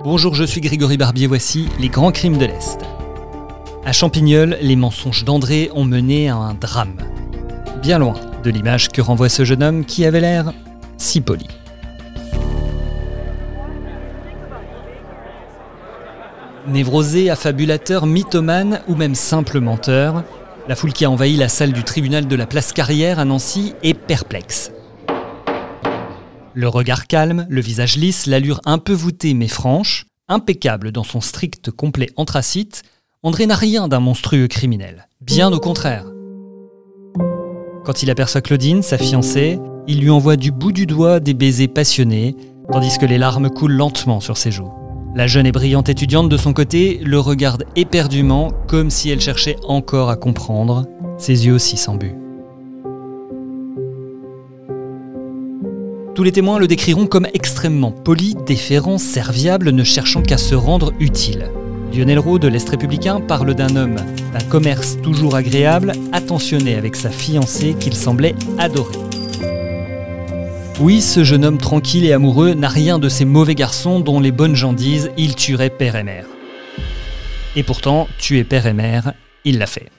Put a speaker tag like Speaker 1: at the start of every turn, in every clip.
Speaker 1: Bonjour, je suis Grégory Barbier, voici les grands crimes de l'Est. À Champignol, les mensonges d'André ont mené à un drame. Bien loin de l'image que renvoie ce jeune homme qui avait l'air si poli. Névrosé, affabulateur, mythomane ou même simple menteur, la foule qui a envahi la salle du tribunal de la place Carrière à Nancy est perplexe. Le regard calme, le visage lisse, l'allure un peu voûtée mais franche, impeccable dans son strict complet anthracite, André n'a rien d'un monstrueux criminel. Bien au contraire. Quand il aperçoit Claudine, sa fiancée, il lui envoie du bout du doigt des baisers passionnés, tandis que les larmes coulent lentement sur ses joues. La jeune et brillante étudiante de son côté le regarde éperdument, comme si elle cherchait encore à comprendre, ses yeux aussi sans but. Tous les témoins le décriront comme extrêmement poli, déférent, serviable, ne cherchant qu'à se rendre utile. Lionel Roux de l'Est républicain parle d'un homme d'un commerce toujours agréable, attentionné avec sa fiancée qu'il semblait adorer. Oui, ce jeune homme tranquille et amoureux n'a rien de ces mauvais garçons dont les bonnes gens disent « il tuerait père et mère ». Et pourtant, tuer père et mère, il l'a fait.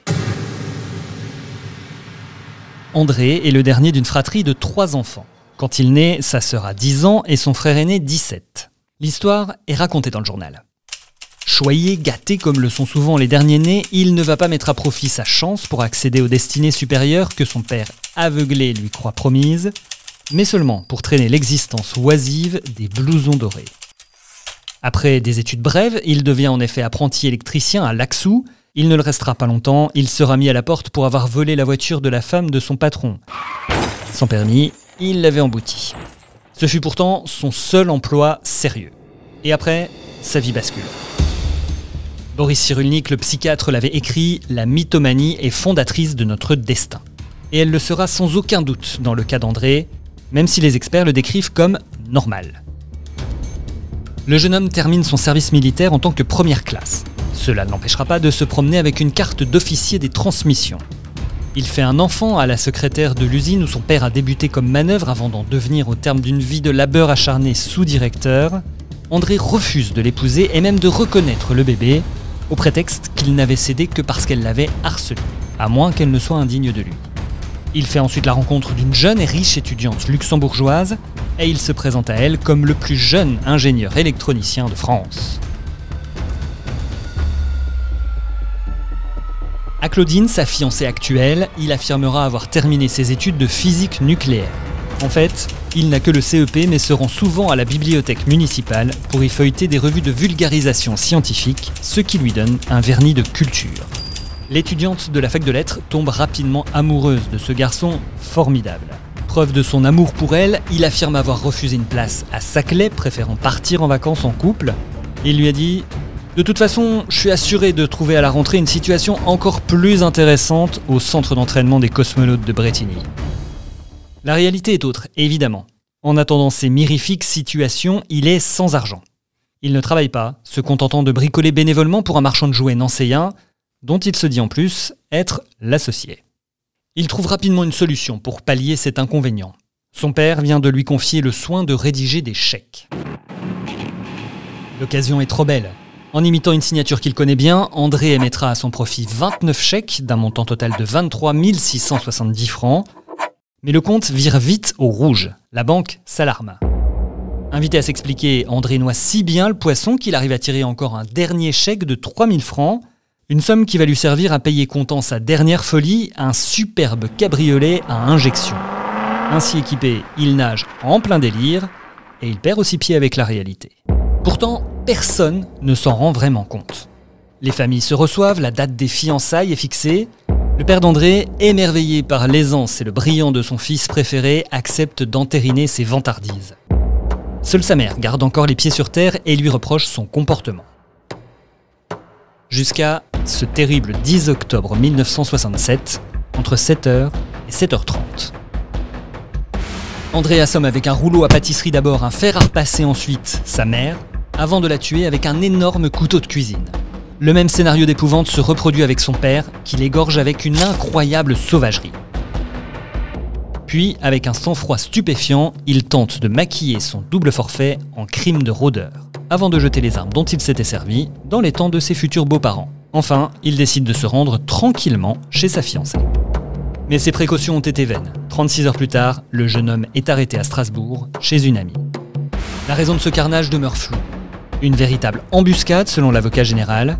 Speaker 1: André est le dernier d'une fratrie de 3 enfants. Quand il naît, sa sœur a 10 ans et son frère aîné 17. L'histoire est racontée dans le journal. Choyé, gâté comme le sont souvent les derniers nés, il ne va pas mettre à profit sa chance pour accéder aux destinées supérieures que son père aveuglé lui croit promises, mais seulement pour traîner l'existence oisive des blousons dorés. Après des études brèves, il devient en effet apprenti électricien à Laxou. Il ne le restera pas longtemps, il sera mis à la porte pour avoir volé la voiture de la femme de son patron. Sans permis, il l'avait embouti. Ce fut pourtant son seul emploi sérieux. Et après, sa vie bascule. Boris Cyrulnik, le psychiatre, l'avait écrit « La mythomanie est fondatrice de notre destin ». Et elle le sera sans aucun doute dans le cas d'André, même si les experts le décrivent comme normal. Le jeune homme termine son service militaire en tant que première classe. Cela ne l'empêchera pas de se promener avec une carte d'officier des transmissions. Il fait un enfant à la secrétaire de l'usine où son père a débuté comme manœuvre avant d'en devenir au terme d'une vie de labeur acharné sous-directeur. André refuse de l'épouser et même de reconnaître le bébé, au prétexte qu'il n'avait cédé que parce qu'elle l'avait harcelé, à moins qu'elle ne soit indigne de lui. Il fait ensuite la rencontre d'une jeune et riche étudiante luxembourgeoise et il se présente à elle comme le plus jeune ingénieur électronicien de France. À Claudine, sa fiancée actuelle, il affirmera avoir terminé ses études de physique nucléaire. En fait, il n'a que le CEP mais se rend souvent à la bibliothèque municipale pour y feuilleter des revues de vulgarisation scientifique, ce qui lui donne un vernis de culture. L'étudiante de la fac de lettres tombe rapidement amoureuse de ce garçon formidable. Preuve de son amour pour elle, il affirme avoir refusé une place à Saclay, préférant partir en vacances en couple. Il lui a dit « De toute façon, je suis assuré de trouver à la rentrée une situation encore plus intéressante au centre d'entraînement des cosmonautes de Bretigny. » La réalité est autre, évidemment. En attendant ces mirifiques situations, il est sans argent. Il ne travaille pas, se contentant de bricoler bénévolement pour un marchand de jouets nancéen, dont il se dit en plus être l'associé. Il trouve rapidement une solution pour pallier cet inconvénient. Son père vient de lui confier le soin de rédiger des chèques. L'occasion est trop belle. En imitant une signature qu'il connaît bien, André émettra à son profit 29 chèques d'un montant total de 23 670 francs. Mais le compte vire vite au rouge. La banque s'alarma. Invité à s'expliquer, André noie si bien le poisson qu'il arrive à tirer encore un dernier chèque de 3 000 francs, une somme qui va lui servir à payer comptant sa dernière folie, un superbe cabriolet à injection. Ainsi équipé, il nage en plein délire et il perd aussi pied avec la réalité. Pourtant, personne ne s'en rend vraiment compte. Les familles se reçoivent, la date des fiançailles est fixée. Le père d'André, émerveillé par l'aisance et le brillant de son fils préféré, accepte d'entériner ses vantardises. Seule sa mère garde encore les pieds sur terre et lui reproche son comportement. Jusqu'à ce terrible 10 octobre 1967, entre 7h et 7h30. André assomme avec un rouleau à pâtisserie d'abord un fer à repasser ensuite sa mère, avant de la tuer avec un énorme couteau de cuisine. Le même scénario d'épouvante se reproduit avec son père, qui l'égorge avec une incroyable sauvagerie. Puis, avec un sang-froid stupéfiant, il tente de maquiller son double forfait en crime de rôdeur. avant de jeter les armes dont il s'était servi dans les temps de ses futurs beaux-parents. Enfin, il décide de se rendre tranquillement chez sa fiancée. Mais ses précautions ont été vaines. 36 heures plus tard, le jeune homme est arrêté à Strasbourg, chez une amie. La raison de ce carnage demeure floue. Une véritable embuscade selon l'avocat général.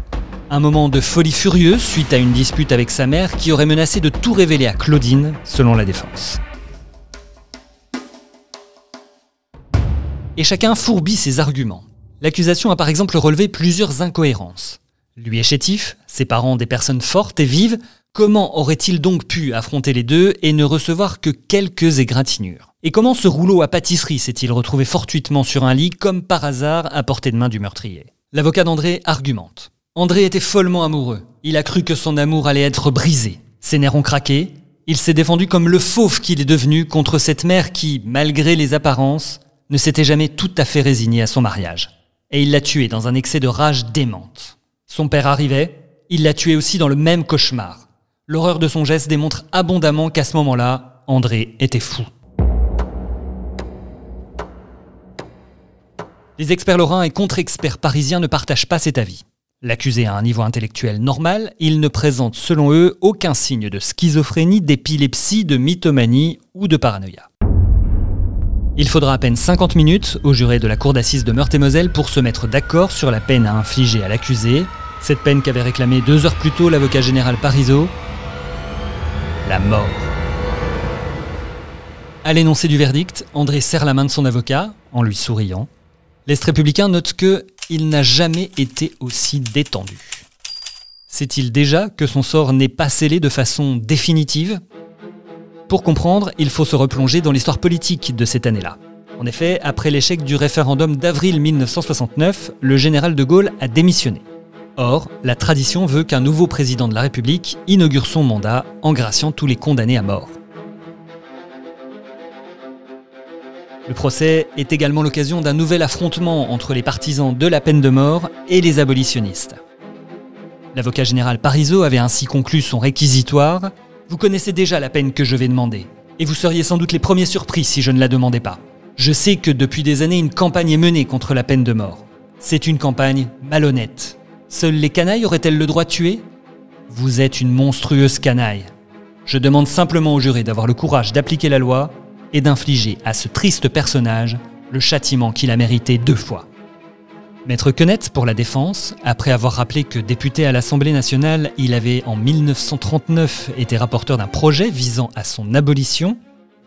Speaker 1: Un moment de folie furieuse suite à une dispute avec sa mère qui aurait menacé de tout révéler à Claudine, selon la défense. Et chacun fourbit ses arguments. L'accusation a par exemple relevé plusieurs incohérences. Lui est chétif, ses parents des personnes fortes et vives, comment aurait-il donc pu affronter les deux et ne recevoir que quelques égratignures? Et comment ce rouleau à pâtisserie s'est-il retrouvé fortuitement sur un lit comme par hasard à portée de main du meurtrier? L'avocat d'André argumente. André était follement amoureux. Il a cru que son amour allait être brisé. Ses nerfs ont craqué. Il s'est défendu comme le fauve qu'il est devenu contre cette mère qui, malgré les apparences, ne s'était jamais tout à fait résignée à son mariage. Et il l'a tué dans un excès de rage démente. Son père arrivait, il l'a tué aussi dans le même cauchemar. L'horreur de son geste démontre abondamment qu'à ce moment-là, André était fou. Les experts lorrains et contre-experts parisiens ne partagent pas cet avis. L'accusé a un niveau intellectuel normal, il ne présente selon eux aucun signe de schizophrénie, d'épilepsie, de mythomanie ou de paranoïa. Il faudra à peine 50 minutes aux jurés de la cour d'assises de Meurthe-et-Moselle pour se mettre d'accord sur la peine à infliger à l'accusé, cette peine qu'avait réclamée 2 heures plus tôt l'avocat général Parisot, la mort. À l'énoncé du verdict, André serre la main de son avocat, en lui souriant. L'Est républicain note qu'il n'a jamais été aussi détendu. Sait-il déjà que son sort n'est pas scellé de façon définitive ? Pour comprendre, il faut se replonger dans l'histoire politique de cette année-là. En effet, après l'échec du référendum d'avril 1969, le général de Gaulle a démissionné. Or, la tradition veut qu'un nouveau président de la République inaugure son mandat en graciant tous les condamnés à mort. Le procès est également l'occasion d'un nouvel affrontement entre les partisans de la peine de mort et les abolitionnistes. L'avocat général Parisot avait ainsi conclu son réquisitoire. Vous connaissez déjà la peine que je vais demander, et vous seriez sans doute les premiers surpris si je ne la demandais pas. Je sais que depuis des années, une campagne est menée contre la peine de mort. C'est une campagne malhonnête. Seules les canailles auraient-elles le droit de tuer ? Vous êtes une monstrueuse canaille. Je demande simplement aux jurés d'avoir le courage d'appliquer la loi et d'infliger à ce triste personnage le châtiment qu'il a mérité 2 fois. Maître Quenette, pour la défense, après avoir rappelé que député à l'Assemblée nationale, il avait en 1939 été rapporteur d'un projet visant à son abolition,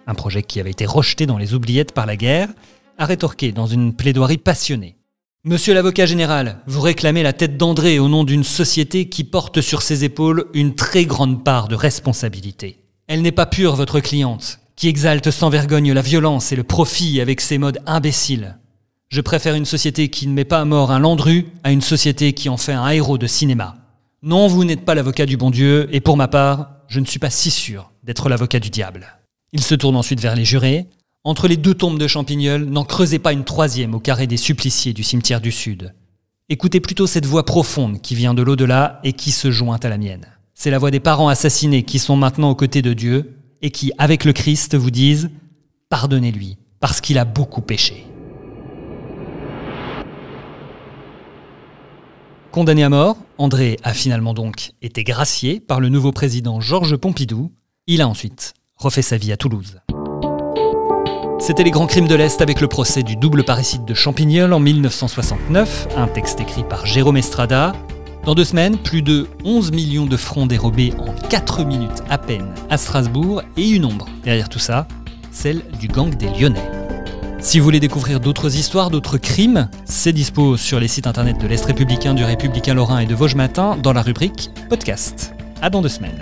Speaker 1: un projet qui avait été rejeté dans les oubliettes par la guerre, a rétorqué dans une plaidoirie passionnée. « Monsieur l'avocat général, vous réclamez la tête d'André au nom d'une société qui porte sur ses épaules une très grande part de responsabilité. Elle n'est pas pure, votre cliente, qui exalte sans vergogne la violence et le profit avec ses modes imbéciles. Je préfère une société qui ne met pas à mort un Landru à une société qui en fait un héros de cinéma. Non, vous n'êtes pas l'avocat du bon Dieu, et pour ma part, je ne suis pas si sûr d'être l'avocat du diable. » Il se tourne ensuite vers les jurés. « Entre les 2 tombes de Champignol, n'en creusez pas une 3e au carré des suppliciés du cimetière du Sud. Écoutez plutôt cette voix profonde qui vient de l'au-delà et qui se joint à la mienne. C'est la voix des parents assassinés qui sont maintenant aux côtés de Dieu et qui, avec le Christ, vous disent « Pardonnez-lui, parce qu'il a beaucoup péché. » Condamné à mort, André a finalement donc été gracié par le nouveau président Georges Pompidou. Il a ensuite refait sa vie à Toulouse. C'était Les Grands Crimes de l'Est avec le procès du double parricide de Champignol en 1969, un texte écrit par Jérôme Estrada. Dans 2 semaines, plus de 11 millions de francs dérobés en 4 minutes à peine à Strasbourg et une ombre derrière tout ça, celle du gang des Lyonnais. Si vous voulez découvrir d'autres histoires, d'autres crimes, c'est dispo sur les sites internet de l'Est républicain, du Républicain Lorrain et de Vosges Matin dans la rubrique Podcast. À dans 2 semaines.